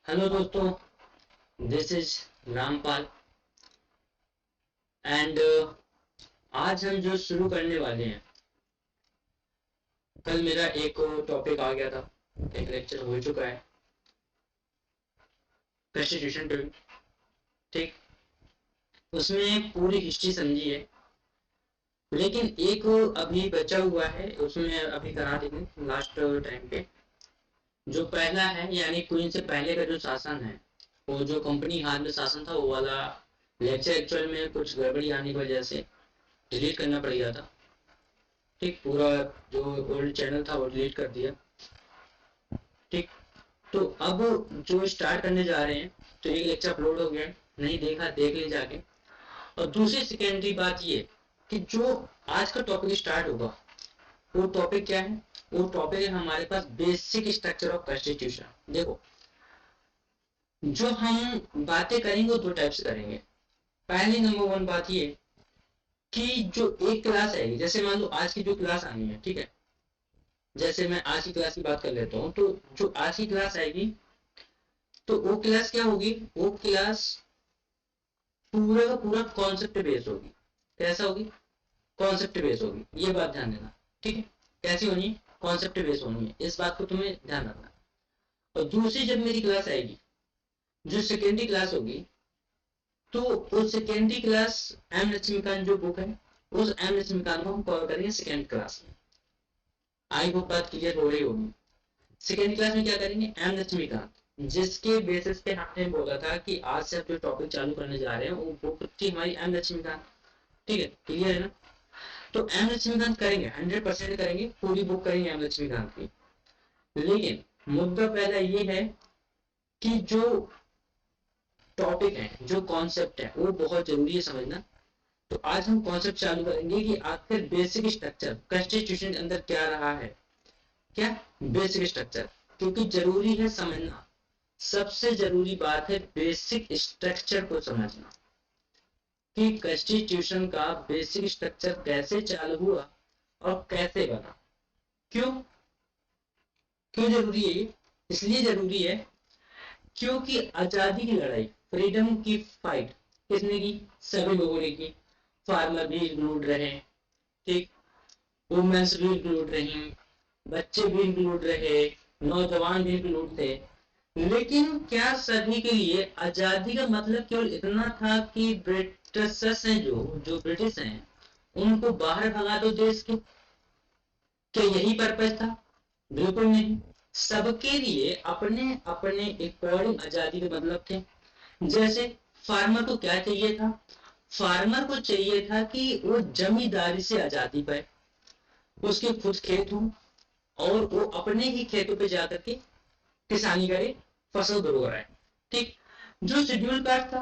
Hello दोस्तों, this is Rampal and आज हम जो शुरू करने वाले हैं। कल मेरा एक टॉपिक आ गया था, एक लेक्चर हो चुका है, कॉन्स्टिट्यूशन टू। ठीक, उसमें पूरी हिस्ट्री समझी है, लेकिन एक अभी बचा हुआ है, उसमें अभी करा देंगे लास्ट टाइम पे। जो पहला है यानी क्वीन से पहले का जो शासन है, वो जो कंपनी हाथ में शासन था, वो वाला लेक्चर एक्चुअल में कुछ गड़बड़ी आने की वजह से डिलीट करना पड़ गया था। ठीक, पूरा जो ओल्ड चैनल था वो डिलीट कर दिया। ठीक, तो अब जो स्टार्ट करने जा रहे हैं, तो एक लेक्चर अपलोड हो गया, नहीं देखा देख ले जाके। और दूसरी सेकेंडरी बात ये कि जो आज का टॉपिक स्टार्ट होगा, वो टॉपिक क्या है? वो टॉपिक है हमारे पास बेसिक स्ट्रक्चर ऑफ कॉन्स्टिट्यूशन। देखो, जो हम बातें करेंगे वो दो टाइप से करेंगे। पहली नंबर वन बात ये कि जो एक क्लास आएगी, जैसे मान लो आज की जो क्लास आनी है, ठीक है, जैसे मैं आज की क्लास की बात कर लेता हूँ, तो जो आज की क्लास आएगी, तो वो क्लास क्या होगी? वो क्लास पूरा का पूरा कॉन्सेप्ट बेस्ड होगी। कैसा होगी? कॉन्सेप्ट बेस्ड होगी, ये बात ध्यान देना। ठीक है, कैसी होनी है? कॉन्सेप्ट बेस्ड होनी है, इस बात को तुम्हें ध्यान रखना। और दूसरी जब मेरी क्लास आएगी, जो सेकेंडरी क्लास होगी, तो उस सेकेंडरी क्लास एम लक्ष्मीकांत जो बुक है, उस एम लक्ष्मीकांत को हम कवर करेंगे सेकेंड क्लास में। आई वो बात क्लियर हो रही होगी। सेकेंड क्लास में क्या करेंगे? एम लक्ष्मीकांत, जिसके बेसिस पे हमने बोला था कि आज से जो टॉपिक चालू करने जा रहे हैं वो बुक थी हमारी एम लक्ष्मीकांत। ठीक है, क्लियर है ना? तो एम लक्ष्मीकांत करेंगे, 100% करेंगे, पूरी बुक करेंगे एम लक्ष्मीकांत की। लेकिन मुद्दा पहला ये है कि जो टॉपिक है, जो कॉन्सेप्ट है, वो बहुत जरूरी है समझना। तो आज हम कॉन्सेप्ट चालू करेंगे कि आखिर बेसिक स्ट्रक्चर कॉन्स्टिट्यूशन के अंदर क्या रहा है। क्या? बेसिक स्ट्रक्चर, क्योंकि जरूरी है समझना। सबसे जरूरी बात है बेसिक स्ट्रक्चर को समझना कि कॉन्स्टिट्यूशन का बेसिक स्ट्रक्चर कैसे चालू हुआ और कैसे बना। क्यों? क्यों जरूरी है ये? इसलिए जरूरी है क्योंकि आजादी की लड़ाई, फ्रीडम की फाइट किसने की? सभी लोगों ने की। फार्मर भी इंक्लूड रहे, ठीक, वुमेन्स भी इंक्लूड रही, बच्चे भी इंक्लूड रहे, नौजवान भी इंक्लूड थे। लेकिन क्या सभी के लिए आजादी का मतलब केवल इतना था कि ब्रिटिशर्स हैं, जो ब्रिटिश हैं, उनको बाहर भगा दो देश के? क्या यही पर्पज था? बिल्कुल नहीं। सबके लिए अपने अपने अकॉर्डिंग आजादी के मतलब थे। जैसे फार्मर को क्या चाहिए था? फार्मर को चाहिए था कि वो जमींदारी से आजादी पाए, उसके खुद खेत हो, और वो अपने ही खेतों पे जाकर के किसानी करे, फसल ग्रो कराए। ठीक, जो शेड्यूल कास्ट था,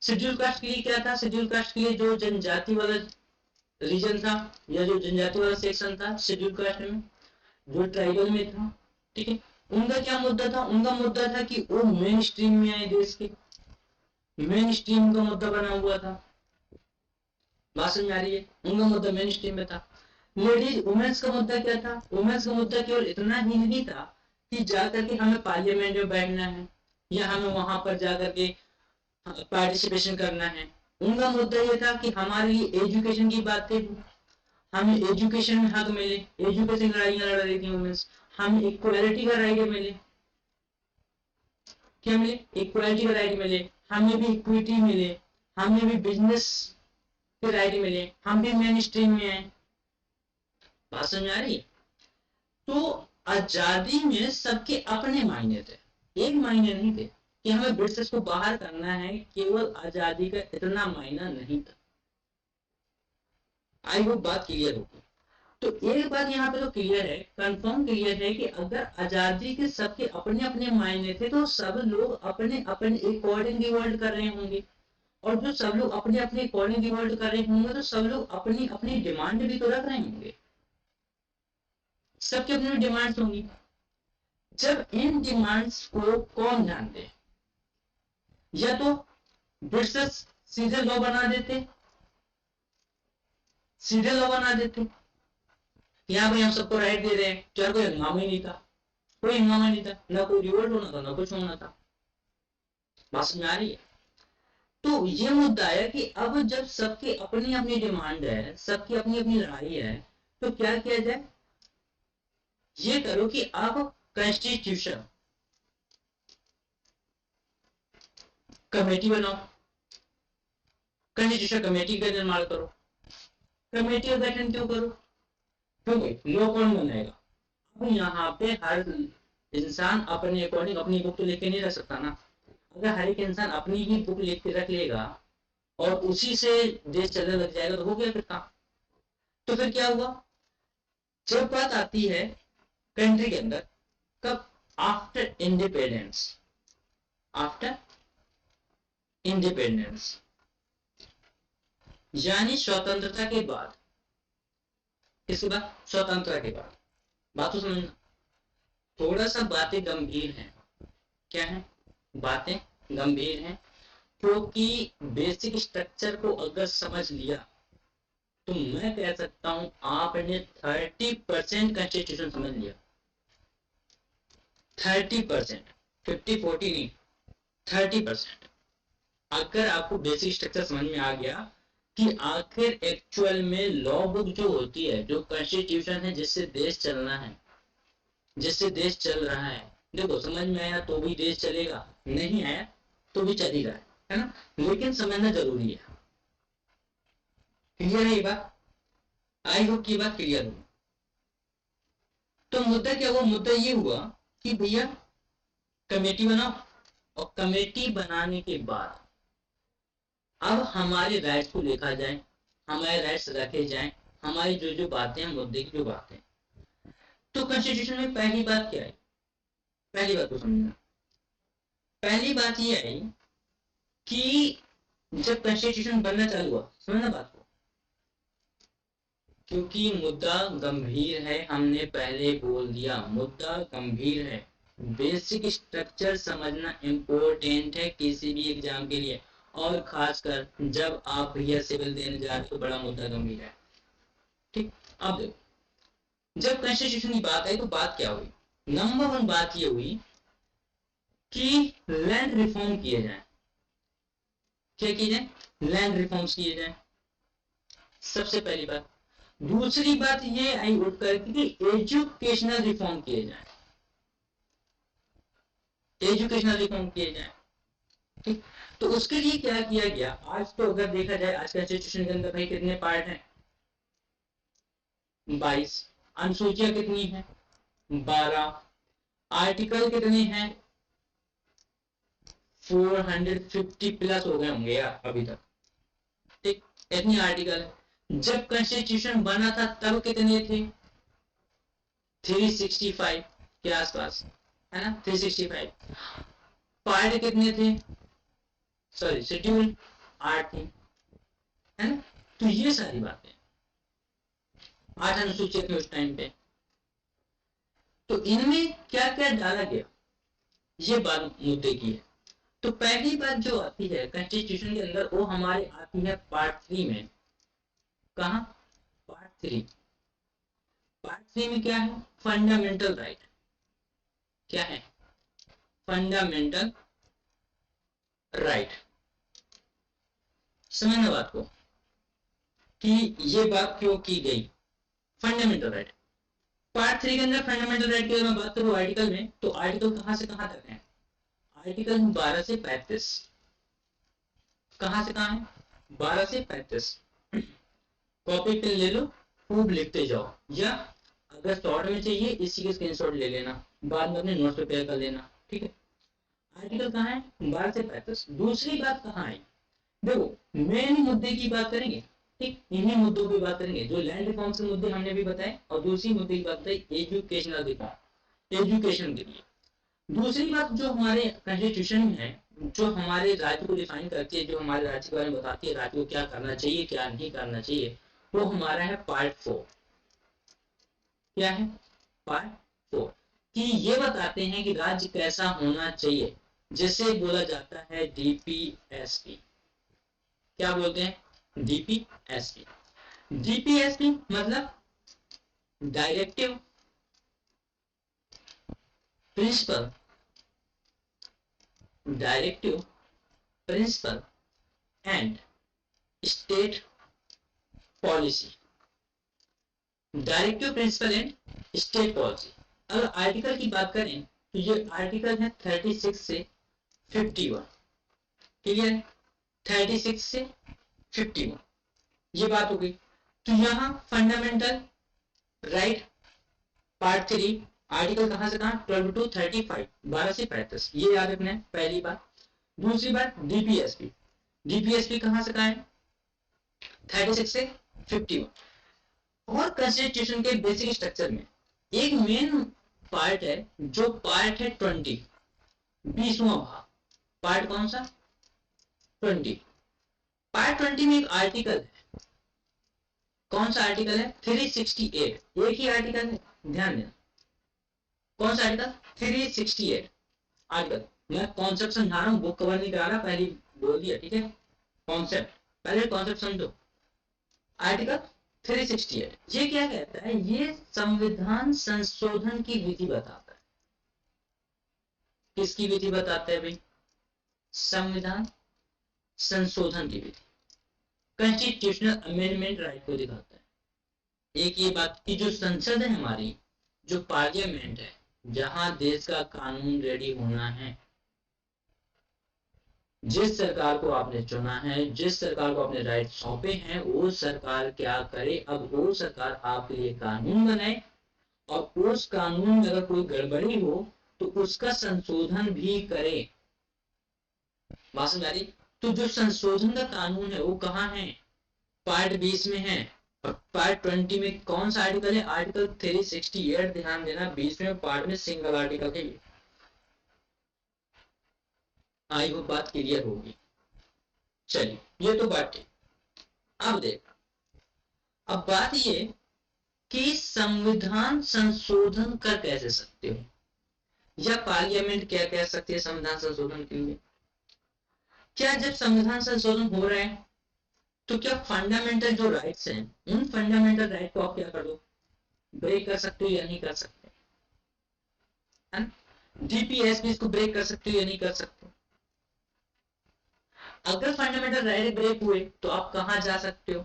शेड्यूल कास्ट के लिए क्या था? शेड्यूल कास्ट के लिए जो जनजाति वाला रीजन था, या जो जनजाति वाला सेक्शन था शेड्यूल कास्ट में, जो ट्राइबल में था, ठीक है, उनका क्या मुद्दा था? उनका मुद्दा था कि वो मेन स्ट्रीम में आए, देश के मेन स्ट्रीम का मुद्दा बना हुआ था। बात समझ आ रही है? उनका मुद्दा मेन स्ट्रीम में था। लेडीज वुमेन्स का मुद्दा क्या था? वुमेन्स का मुद्दा केवल इतना ही नहीं था कि जाकर के हमें पार्लियामेंट में बैठना है, या हमें वहां पर जाकर के पार्टिसिपेशन करना है। उनका मुद्दा ये था कि हमारे लिए एजुकेशन की बातें, हमें एजुकेशन में हक मिले। एजुकेशन लड़ाइयां लड़ रही थी वुमेन्स, हमें इक्वालिटी का राइट मिले। क्या मिले? इक्वालिटी का राइट मिले, हमें भी इक्विटी मिले, हमें भी बिजनेस के राइट मिले, हम भी मेन स्ट्रीम में आए। बात समझ आ रही है? तो आजादी में सबके अपने मायने थे, एक मायने नहीं थे कि हमें ब्रिटिश को बाहर करना है, केवल आजादी का इतना मायना नहीं था। आई होप बात क्लियर होगी। तो एक बात यहाँ पे तो क्लियर है, कंफर्म क्लियर है कि अगर आजादी के सबके अपने अपने मायने थे, तो सब लोग अपने अपने अकॉर्डिंग रिवोल्ट कर रहे होंगे। और जो सब लोग अपने अपने अकॉर्डिंग रिवोल्ट कर रहे होंगे, तो सब लोग अपनी अपनी डिमांड भी तो रख रहे होंगे। सबकी अपनी डिमांड्स होंगी। जब इन डिमांड्स को कौन ध्यान दे? या तो ब्रिटिश सीधे लॉ बना देते, सीधे लॉ बना देते, यहाँ भाई हम सबको राइट दे रहे हैं, चार कोई हंगामा ही नहीं था, कोई हंगामा नहीं था, ना कोई रिवोल्ट होना था, ना कुछ होना था। बात समझ में आ रही है? तो ये मुद्दा है कि अब जब सबकी अपनी अपनी डिमांड है, सबकी अपनी अपनी लड़ाई है, तो क्या किया जाए? ये करो कि आप कॉन्स्टिट्यूशन कमेटी बनाओ, कॉन्स्टिट्यूशन कमेटी का निर्माण करो। कमेटी का गठन क्यों करो? क्योंकि लो कौन बनाएगा? अब यहाँ पे हर इंसान अपने अकॉर्डिंग अपनी बुक तो लिख के नहीं रख सकता ना। अगर हर एक इंसान अपनी ही बुक लिख के रख लेगा और उसी से देश चलने लग जाएगा तो हो गया फिर काम। तो फिर क्या हुआ? जब बात आती है कंट्री के अंदर, कब? आफ्टर इंडिपेंडेंस, आफ्टर इंडिपेंडेंस यानी स्वतंत्रता के बाद। किसके बाद? स्वतंत्रता के बाद। बात तो समझना, थोड़ा सा बातें गंभीर हैं। क्या है? बातें गंभीर हैं, क्योंकि बेसिक स्ट्रक्चर को अगर समझ लिया तो मैं कह सकता हूं आपने 30% कॉन्स्टिट्यूशन समझ लिया। 30%, 50-40 नहीं, 30%। अगर आपको बेसिक स्ट्रक्चर समझ में आ गया कि आखिर एक्चुअल में लॉ बुक जो होती है, जो कॉन्स्टिट्यूशन है जिससे देश चलना है, जिससे देश चल रहा है, देखो समझ में आया तो भी देश चलेगा, नहीं आया तो भी चल ही रहा है ना? लेकिन समझना जरूरी है। क्लियर है ये बात? आई होप की बात क्लियर हो। तो मुद्दा क्या हुआ? मुद्दा ये हुआ कि भैया कमेटी बनाओ, और कमेटी बनाने के बाद अब हमारे राइट्स को देखा जाए, हमारे राइट्स रखे जाए, हमारी जो जो बातें हैं, मुद्दे की जो बातें। तो कॉन्स्टिट्यूशन में पहली बात क्या है? पहली बात को समझना। पहली बात ये है कि जब कॉन्स्टिट्यूशन बनना चालू हुआ, समझना बात को, क्योंकि मुद्दा गंभीर है, हमने पहले बोल दिया मुद्दा गंभीर है। बेसिक स्ट्रक्चर समझना इंपॉर्टेंट है किसी भी एग्जाम के लिए, और खासकर जब आप भैया सिविल देने जा रहे हो तो बड़ा मुद्दा गंभीर है। ठीक, अब देखो, जब कॉन्स्टिट्यूशन की बात आई तो बात क्या हुई? नंबर वन बात ये हुई कि लैंड रिफॉर्म किए जाए। क्या किए जाए? लैंड रिफॉर्म्स किए जाए, सबसे पहली बात। दूसरी बात ये आई उठ करके कि एजुकेशनल रिफॉर्म किए जाए, एजुकेशनल रिफॉर्म किए जाए। ठीक, तो उसके लिए क्या किया गया? आज तो अगर देखा जाए, आज कॉन्स्टिट्यूशन के अंदर भाई कितने पार्ट हैं? 22। अनुसूचियां कितनी है? 12। आर्टिकल कितने हैं? 450 प्लस हो गए होंगे यार अभी तक। ठीक, इतनी आर्टिकल। जब कॉन्स्टिट्यूशन बना था तब कितने थे? 365 के आसपास, है ना? 365। पार्ट कितने थे? सॉरी, शेड्यूल 8 थे, है ना? तो ये सारी बातें, 8 अनुसूचित थे उस टाइम पे। तो इनमें क्या क्या डाला गया, ये बात मुद्दे की है। तो पहली बात जो आती है कॉन्स्टिट्यूशन के अंदर, वो हमारे आती है पार्ट 3 में। कहा? पार्ट 3। पार्ट 3 में क्या है? Fundamental right. क्या है? Fundamental right. समझना बात को कि ये बात क्यों की गई। फंडामेंटल राइट, पार्ट 3 के अंदर फंडामेंटल राइट की अगर मैं बात करूं आर्टिकल में, तो आर्टिकल कहां से कहां तक है? आर्टिकल 12 से 35। कहां से कहां है? 12 से 35। कॉपी पेन ले लो, खूब लिखते जाओ, या अगर शॉर्ट में चाहिए इसी के स्क्रीनशॉट ले लेना, बाद में अपने नोट्स प्रिपेयर कर लेना। ठीक है, आर्टिकल कहाँ है? 12 से 35। दूसरी बात कहाँ है? देखो, मेन मुद्दे की बात करेंगे, ठीक, इन्हीं मुद्दों की बात करेंगे जो लैंड रिफॉर्म के मुद्दे हमने भी बताए, और दूसरी मुद्दे की बात बताई एजुकेशनल रिफॉर्म, एजुकेशन के लिए। दूसरी बात जो हमारे कॉन्स्टिट्यूशन में है, जो हमारे राज्य को डिफाइन करती है, जो हमारे राज्य के बारे में बताती है, राज्य को क्या करना चाहिए क्या नहीं करना चाहिए, वो हमारा है पार्ट 4। क्या है? पार्ट 4, कि ये बताते हैं कि राज्य कैसा होना चाहिए, जिसे बोला जाता है डीपीएसपी। क्या बोलते हैं? डीपीएसपी। डीपीएसपी मतलब directive, principle, directive principle and state policy. Directive principle and state policy. अगर आर्टिकल की बात करें तो ये आर्टिकल है 36 से 51। क्लियर? 36 से 51 ये बात हो गई। तो यहाँ फंडामेंटल राइट पार्ट 3 आर्टिकल कहां से कहां 12 टू 35, 12 से 35, ये याद रखना है पहली बात। दूसरी बात डीपीएसपी, डीपीएसपी कहां से कहां है 36 से 51। और कॉन्स्टिट्यूशन के बेसिक स्ट्रक्चर में एक मेन पार्ट है जो पार्ट है 20, 20वां भाग। पार्ट कौन सा 20। पार्ट 20 में एक आर्टिकल है, कौन सा आर्टिकल है 368। एक ही आर्टिकल है, ध्यान देना। कौन सा आर्टिकल 368 आर्टिकल। मैं कॉन्सेप्ट समझा रहा हूं, बुक कवर नहीं करा रहा, पहले बोल दिया ठीक है। कॉन्सेप्ट पहले कॉन्सेप्ट समझो। आर्टिकल 368 ये क्या कहता है, ये संविधान संशोधन की विधि बताता है। किसकी विधि बताता है भाई, संविधान संशोधन की विधि, कॉन्स्टिट्यूशनल अमेंडमेंट राइट को दिखाता है। एक ये बात की जो संसद है हमारी, जो पार्लियामेंट है, जहां देश का कानून रेडी होना है, जिस सरकार को आपने चुना है, जिस सरकार को आपने राइट सौंपे हैं, वो सरकार क्या करे, अब वो सरकार आपके लिए कानून बनाए और उस कानून में अगर कोई गड़बड़ी हो तो उसका संशोधन भी करे। बात समझ आ रही? तो जो संशोधन का कानून है वो कहाँ है, पार्ट 20 में है। और पार्ट 20 में कौन सा आर्टिकल है, आर्टिकल 368। ध्यान देना 20वें पार्ट में सिंगल आर्टिकल है। आई वो बात क्लियर होगी। चलिए ये तो बात ठीक। अब देख, अब बात ये कि संविधान संशोधन कर कैसे सकते हो, या पार्लियामेंट क्या कह सकती है संविधान संशोधन के लिए। क्या जब संविधान संशोधन हो रहा है तो क्या फंडामेंटल जो राइट्स हैं, उन फंडामेंटल राइट को आप क्या कर दो, ब्रेक कर सकते हो या नहीं कर सकते, है ना। डीपीएसपी इसको ब्रेक कर सकते हो या नहीं कर सकते। अगर फंडामेंटल राइट ब्रेक हुए तो आप कहां जा सकते हो,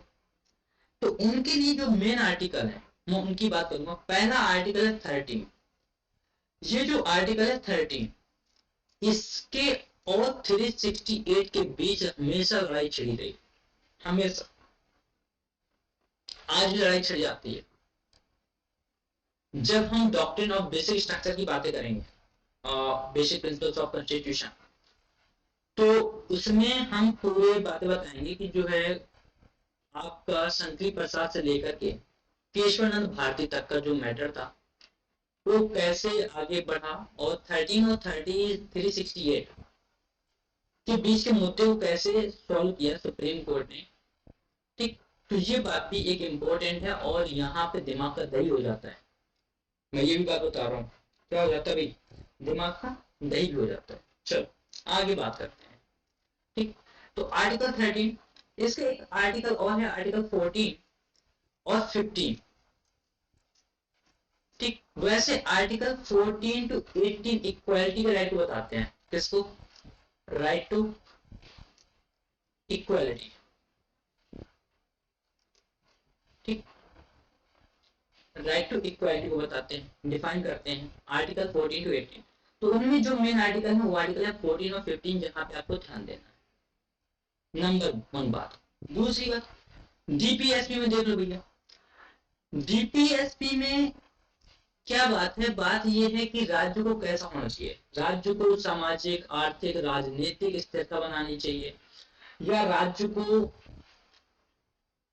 तो उनके लिए जो मेन आर्टिकल है मैं उनकी बात करूंगा। पहला आर्टिकल है 13। ये जो आर्टिकल है 13, इसके और 368 के बीच हमेशा लड़ाई छिड़ी रही, हमेशा। आज भी लड़ाई छिड़ जाती है। जब हम डॉक्ट्रिन ऑफ बेसिक स्ट्रक्चर की बातें करेंगे, बेसिक प्रिंसिपल्स ऑफ कॉन्स्टिट्यूशन, तो उसमें हम पूरे बातें बताएंगे कि जो है आपका शंकरी प्रसाद से लेकर के केशवानंद भारती तक का जो मैटर था वो कैसे आगे बढ़ा, और 13 और 368 के बीच के मुद्दे को कैसे सॉल्व किया सुप्रीम कोर्ट ने। ठीक, तो ये बात भी एक इम्पोर्टेंट है और यहाँ पे दिमाग का दही हो जाता है। मैं ये भी बात बता रहा हूँ, क्या हो जाता है भाई, दिमाग का दही भी हो जाता है। चलो आगे बात करते हैं। ठीक, तो आर्टिकल 13, इसका एक आर्टिकल और है आर्टिकल 14 और 15। ठीक, वैसे आर्टिकल 14 टू 18 इक्वालिटी के राइट को बताते हैं। किसको, राइट टू इक्वालिटी। ठीक, राइट टू इक्वालिटी को बताते हैं, डिफाइन करते हैं आर्टिकल 14 टू 18। तो उनमें जो मेन आर्टिकल है वो आर्टिकल है 14 और 15, जहां पे आपको ध्यान देना है। नंबर 1 बात। दूसरी बात, डीपीएसपी में देख लो भैया, डीपीएसपी में क्या बात है, बात यह है कि राज्य को कैसा होना चाहिए, राज्य को सामाजिक आर्थिक राजनीतिक स्थिरता बनानी चाहिए, या राज्य को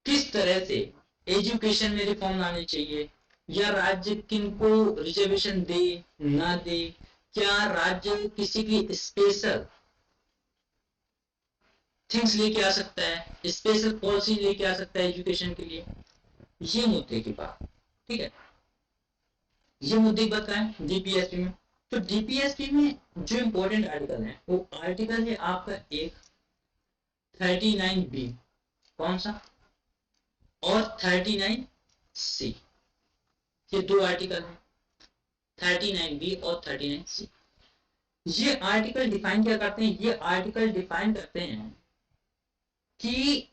किस तरह से एजुकेशन में रिफॉर्म लाने चाहिए, या राज्य किनको रिजर्वेशन दे ना दे, क्या राज्य किसी की स्पेशल थिंग्स लेके आ सकता है, स्पेशल पॉलिसी लेके आ सकता है एजुकेशन के लिए, ये मुद्दे की बात। ठीक है, ये मुद्दे की बात है डीपीएसपी में। तो डीपीएसपी में जो इंपॉर्टेंट आर्टिकल है वो आर्टिकल है आपका एक 39B, कौन सा, और 39C। ये दो आर्टिकल है 39B और 39C। ये आर्टिकल डिफाइन क्या करते हैं, ये आर्टिकल डिफाइन करते हैं कि